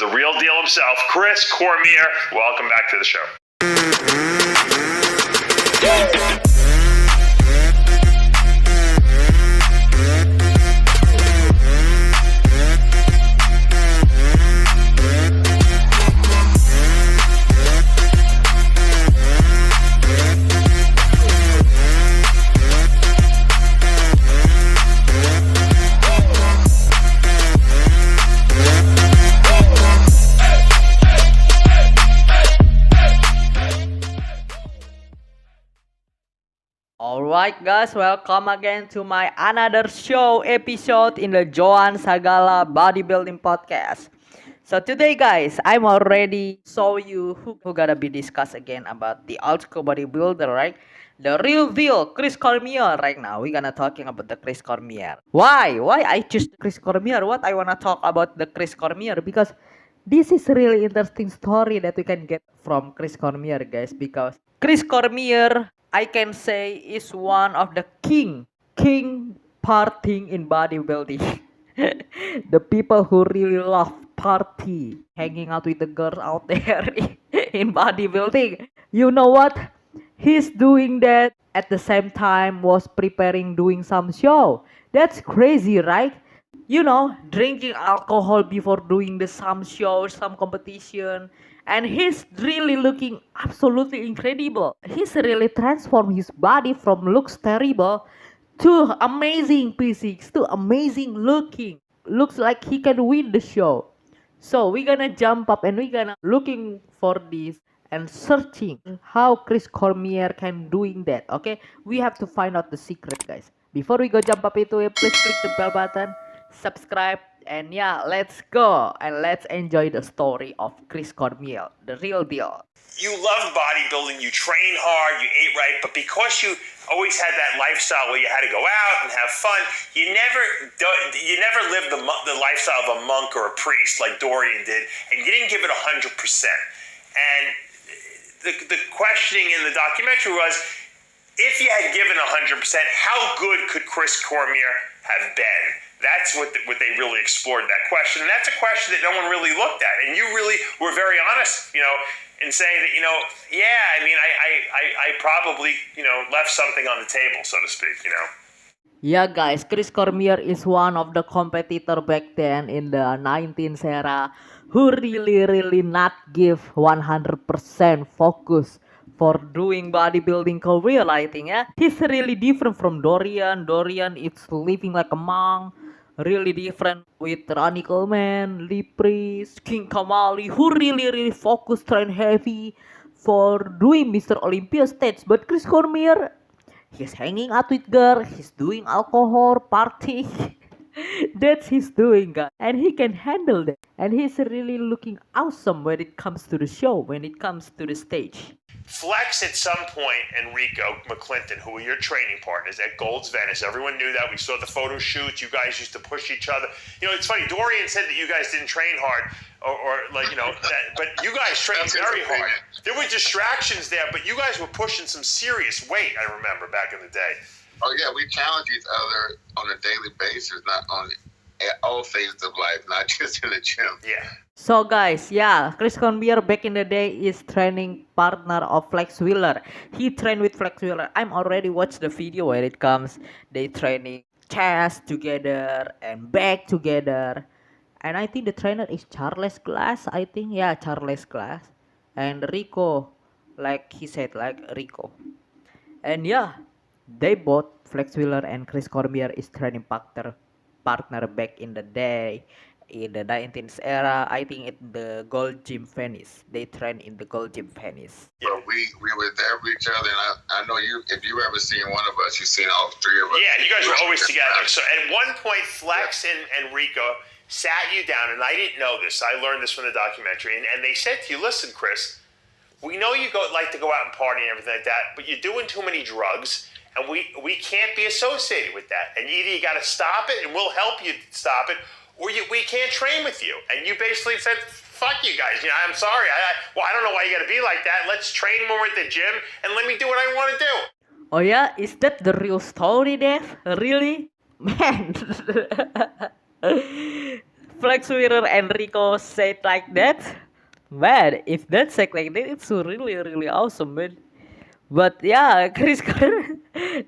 the real deal himself, Chris Cormier. Welcome back to the show. Alright guys, welcome again to my another show episode in the Joan Sagala Bodybuilding Podcast. So today guys, I'm already show you who gonna be discuss again about the old school bodybuilder, right? The real deal, Chris Cormier. Right now, we're gonna talking about the Chris Cormier. Why? Why I choose Chris Cormier? What I wanna talk about the Chris Cormier? Because this is really interesting story that we can get from Chris Cormier, guys. Because Chris Cormier, I can say, is one of the king partying in bodybuilding. The people who really love party, hanging out with the girls out there in bodybuilding. You know what? He's doing that at the same time was preparing doing some show. That's crazy, right? You know, drinking alcohol before doing some show, some competition. And he's really looking absolutely incredible. He's really transformed his body from looks terrible to amazing physiques, to amazing looking. Looks like he can win the show. So we're gonna jump up and we're gonna looking for this and searching how Chris Cormier can doing that. Okay, we have to find out the secret, guys. Before we go jump up into it, please click the bell button, subscribe, and yeah, let's go and let's enjoy the story of Chris Cormier, the real deal. You loved bodybuilding, you trained hard, you ate right, but because you always had that lifestyle where you had to go out and have fun, you never lived the lifestyle of a monk or a priest like Dorian did, and you didn't give it 100%. And the questioning in the documentary was, if you had given 100%, how good could Chris Cormier have been? That's what they really explored, that question. And that's a question that no one really looked at. And you really were very honest, in saying that, I mean, I probably, left something on the table, so to speak, Yeah, guys, Chris Cormier is one of the competitor back then in the 19th era who really not give 100% focus for doing bodybuilding career, I think, yeah. He's really different from Dorian. Dorian is living like a monk, really different with Ronnie Coleman, Lee Priest, King Kamali, who really focus, train heavy for doing Mr. Olympia stage. But Chris Cormier, he's hanging out with girls, he's doing alcohol, party. That's his doing, guys. And he can handle that. And he's really looking awesome when it comes to the show, when it comes to the stage. Flex at some point, Enrico McClinton, who were your training partners at Gold's Venice, everyone knew that. We saw the photo shoots. You guys used to push each other. It's funny. Dorian said that you guys didn't train hard, but you guys trained very hard. There were distractions there, but you guys were pushing some serious weight. I remember back in the day. Oh yeah, we challenge each other on a daily basis, not on all phases of life, not just in the gym. Yeah. So guys, yeah, Chris Cormier back in the day is training partner of Flex Wheeler. He trained with Flex Wheeler. I'm already watched the video where it comes. They training chest together and back together. And I think the trainer is Charles Glass. I think, yeah, Charles Glass. And Rico, like he said, like Rico. And yeah, they both, Flex Wheeler and Chris Cormier, is training partner back in the day. In the 19th era, I think at the Gold Gym Venice. They train in the Gold Gym Venice. Yeah, we were there for each other, and I know if you ever seen one of us, you've seen all three of us. Yeah, you guys were always together. So at one point, Flex and Rico sat you down, and I didn't know this. I learned this from the documentary, and they said to you, listen, Chris, we know you like to go out and party and everything like that, but you're doing too many drugs, and we can't be associated with that. And either you got to stop it, and we'll help you stop it, or we can't train with you. And you basically said, fuck you guys. I'm sorry. I don't know why you got to be like that. Let's train more at the gym, and let me do what I want to do. Oh yeah? Is that the real story, Dave? Really? Man. Flex Wheeler and Rico said like that. Man, if that's like that, it's really really awesome, man. But yeah, Chris Cormier.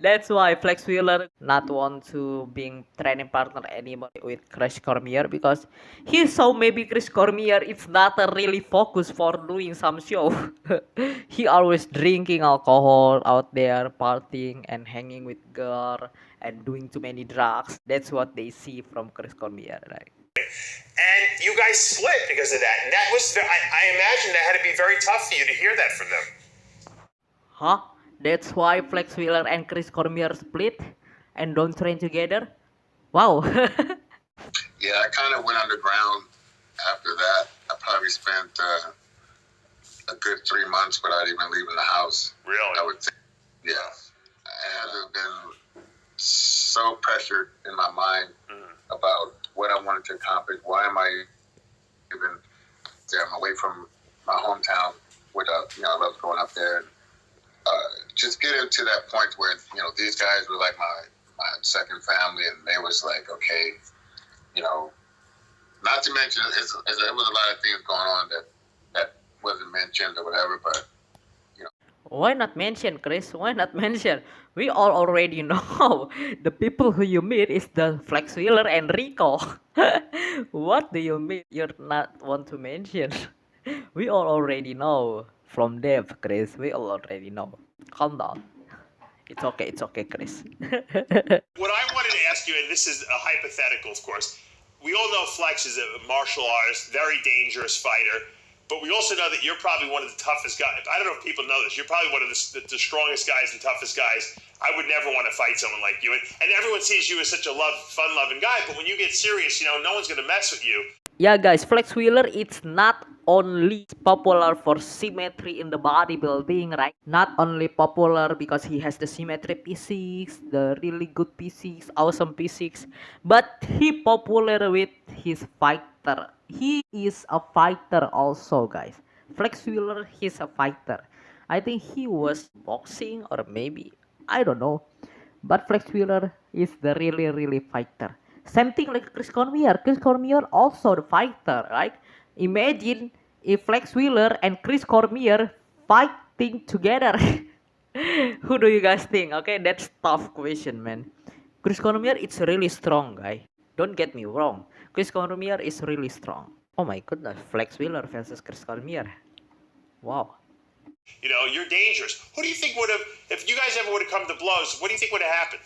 That's why Flex Wheeler not want to being training partner anymore with Chris Cormier because he saw maybe Chris Cormier it's not a really focus for doing some show. He always drinking alcohol out there, partying and hanging with girl and doing too many drugs. That's what they see from Chris Cormier, right? And you guys split because of that. And that was, I imagine that had to be very tough for you to hear that from them. Huh? That's why Flex Wheeler and Chris Cormier split and don't train together? Wow. Yeah, I kind of went underground after that. I probably spent a good 3 months without even leaving the house. Really? I would think. Yeah. And I've been so pressured in my mind about what I wanted to accomplish. Why am I even there? I'm away from my hometown. I love going up there. Just getting to that point where, these guys were like my second family, and they was like, okay, not to mention, it was a lot of things going on that wasn't mentioned or whatever, but, Why not mention, Chris? Why not mention? We all already know the people who you meet is the Flex Wheeler and Rico. What do you mean you're not want to mention? We all already know from Dev, Chris. We all already know. Calm down. It's okay, Chris. What I wanted to ask you, and this is a hypothetical, of course, we all know Flex is a martial artist, very dangerous fighter, but we also know that you're probably one of the toughest guys. I don't know if people know this. You're probably one of the strongest guys and toughest guys. I would never want to fight someone like you. And everyone sees you as such a fun-loving guy, but when you get serious, no one's going to mess with you. Yeah, guys, Flex Wheeler it's not only popular for symmetry in the bodybuilding, right? Not only popular because he has the symmetry physiques, the really good physiques, awesome physiques, but he popular with his fighter. He is a fighter also, guys. Flex Wheeler, he's a fighter. I think he was boxing or maybe, I don't know. But Flex Wheeler is the really fighter. Same thing like Chris Cormier. Chris Cormier also the fighter, right? Imagine if Flex Wheeler and Chris Cormier fighting together. Who do you guys think? Okay, that's tough question, man. Chris Cormier it's really strong, guy. Don't get me wrong. Chris Cormier is really strong. Oh my goodness, Flex Wheeler versus Chris Cormier. Wow. You're dangerous. Who do you think would have, if you guys ever would have come to blows, what do you think would have happened?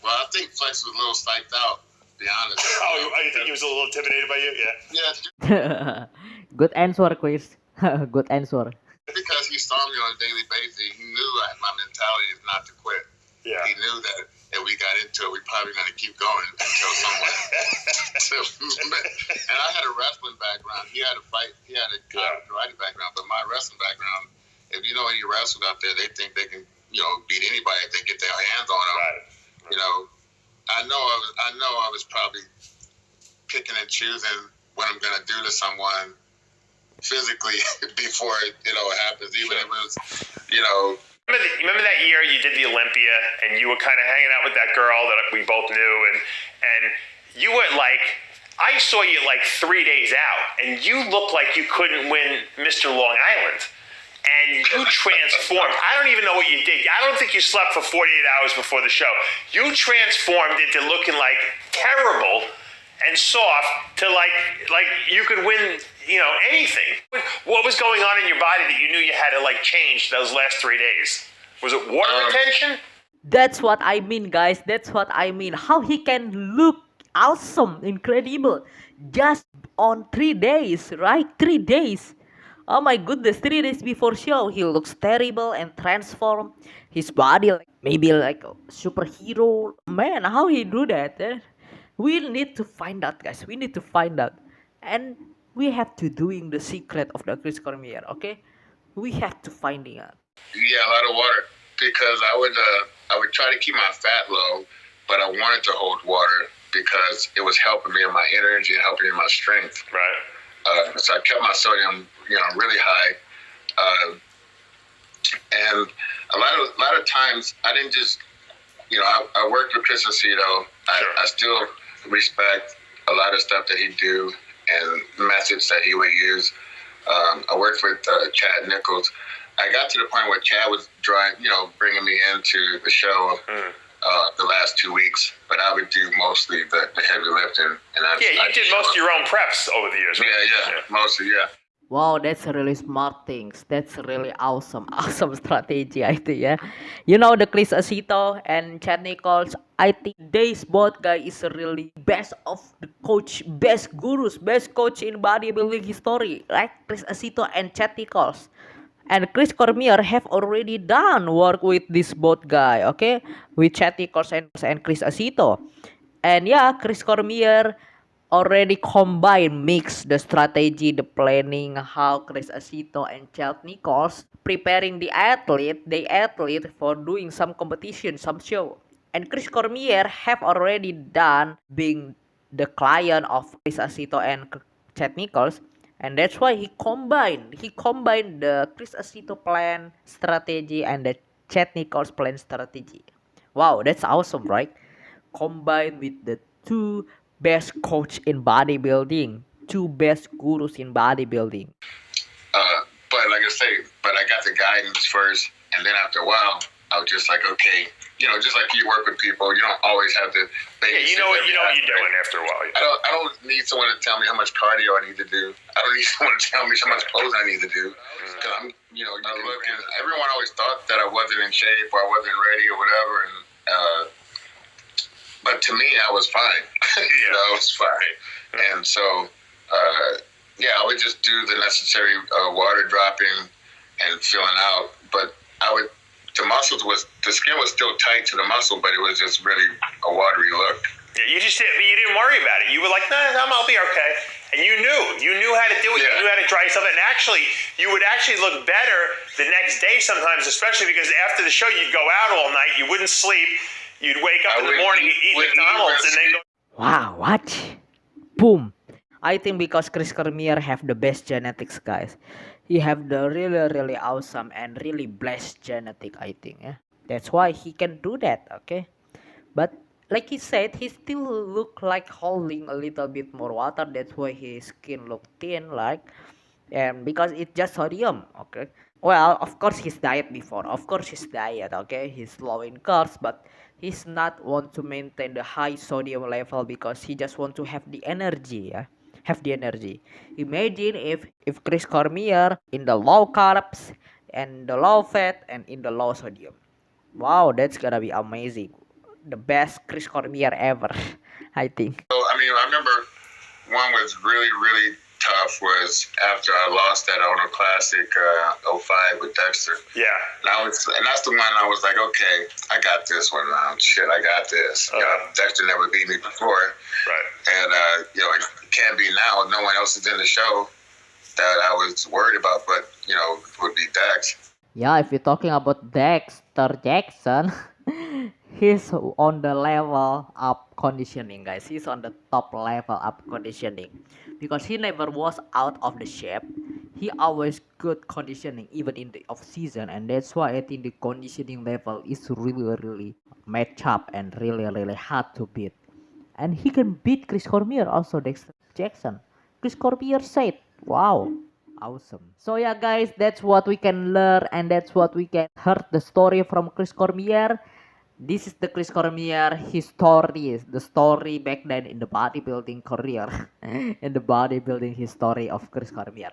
well, I think Flex was a little psyched out, to be honest. Oh, you think he was a little intimidated by you? Yeah. Yeah, Good answer, Chris. Good answer. because he saw me on a daily basis, he knew my mentality is not to quit. Yeah. He knew that if we got into it, we're probably going to keep going until someone. And I had a wrestling background. He had a karate background, but my wrestling background, if you know any wrestlers out there, they think they can, beat anybody if they get their hands on them. Right. I know I was probably picking and choosing what I'm going to do to someone physically before it happens, even if it was, Remember that year you did the Olympia and you were kind of hanging out with that girl that we both knew, and you were like, I saw you like 3 days out, and you looked like you couldn't win Mr. Long Island. And you transformed. I don't even know what you did. I don't think you slept for 48 hours before the show. You transformed into looking like terrible and soft to like you could win, anything. What was going on in your body that you knew you had to like change those last 3 days? Was it water retention? That's what I mean, guys. That's what I mean. How he can look awesome, incredible, just on 3 days, right? 3 days. Oh my goodness, 3 days before show, he looks terrible and transformed. His body maybe like a superhero. Man, how he do that? We need to find out, guys. We need to find out. And we have to doing the secret of the Chris Cormier, okay? We have to finding out. Yeah, a lot of water, because I would try to keep my fat low, but I wanted to hold water because it was helping me in my energy and helping me in my strength. Right. So I kept my sodium, really high. And a lot of times I didn't just, I worked with Chris Aceto. Sure. I still respect a lot of stuff that he do and methods that he would use. I worked with Chad Nichols. I got to the point where Chad was bringing me into the show the last 2 weeks, but I would do mostly the heavy lifting. And you did most of your own preps over the years, right? Yeah, mostly, yeah. Wow, that's a really smart things. That's really awesome, awesome strategy, I think, yeah. You know, the Chris Acito and Chad Nichols, I think these both guys is really best of the coach, best gurus, best coach in bodybuilding history, right? Chris Acito and Chad Nichols. And Chris Cormier have already done work with this both guy, okay? With Chad Nichols and Chris Acito. And yeah, Chris Cormier already mix the strategy, the planning, how Chris Acito and Chad Nichols preparing the athlete for doing some competition, some show. And Chris Cormier have already done being the client of Chris Acito and Chad Nichols, and that's why he combined the Chris Acito plan strategy and the Chad Nichols plan strategy. Wow, that's awesome, right? Combined with the two best coach in bodybuilding, two best gurus in bodybuilding. But like I say, I got the guidance first, and then after a while, I was just like, okay, just like you work with people, you don't always have to. Yeah, you know what you're doing after a while. Yeah. I don't need someone to tell me how much cardio I need to do. I don't need someone to tell me how much clothes I need to do. Because I'm, looking. Everyone always thought that I wasn't in shape or I wasn't ready or whatever, but to me, I was fine. I was fine, and so. I would just do the necessary water dropping and filling out. But the skin was still tight to the muscle, but it was just really a watery look. Yeah, you didn't worry about it. You were like, I'll be okay. And you knew how to do it. Yeah. You knew how to dry yourself. And actually, you would actually look better the next day sometimes, especially because after the show, you'd go out all night. You wouldn't sleep. You'd wake up in the morning, eat McDonald's, and then go. Wow, what? Boom. I think because Chris Cormier have the best genetics, guys. He have the really, really awesome and really blessed genetic, I think. Yeah? That's why he can do that, okay? But like he said, he still look like holding a little bit more water. That's why his skin look thin, like. And because it's just sodium, okay? Well, of course his diet before. Of course his diet, okay? He's low in carbs, but he's not want to maintain the high sodium level because he just want to have the energy, yeah? Have the energy. Imagine if Chris Cormier in the low carbs and the low fat and in the low sodium. Wow, that's gonna be amazing. The best Chris Cormier ever, I think. So I remember one was really, really tough was after I lost that Owner Classic 05 with Dexter. Yeah. And that's the one I was like, okay, I got this one now. Shit, I got this. Dexter never beat me before. Right. And, it can't be now. No one else is in the show that I was worried about, but, would be Dex. Yeah, if you're talking about Dexter Jackson, he's on the level up conditioning, guys. He's on the top level up conditioning. Because he never was out of the shape. He always good conditioning even in the off season, and that's why I think the conditioning level is really, really match up and really, really hard to beat. And he can beat Chris Cormier also, Dexter Jackson. Chris Cormier said, wow, awesome. So yeah, guys, that's what we can learn and that's what we can heard the story from Chris Cormier. This is the Chris Cormier, his story, the story back then in the bodybuilding career, in the bodybuilding history of Chris Cormier.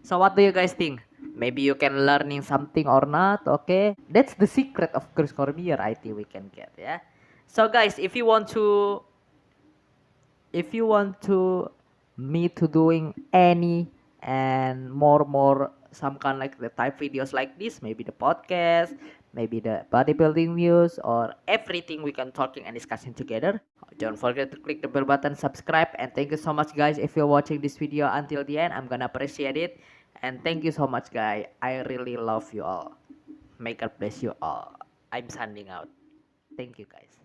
So what do you guys think? Maybe you can learning something or not, okay? That's the secret of Chris Cormier, I think we can get, yeah? So guys, if you want to me to doing any and more some kind like the type videos like this, maybe the podcast, maybe the bodybuilding views or everything we can talking and discussing together, don't forget to click the bell button, subscribe, and thank you so much guys if you're watching this video until the end. I'm gonna appreciate it, and thank you so much guys. I really love you all. May God bless you all. I'm signing out. Thank you guys.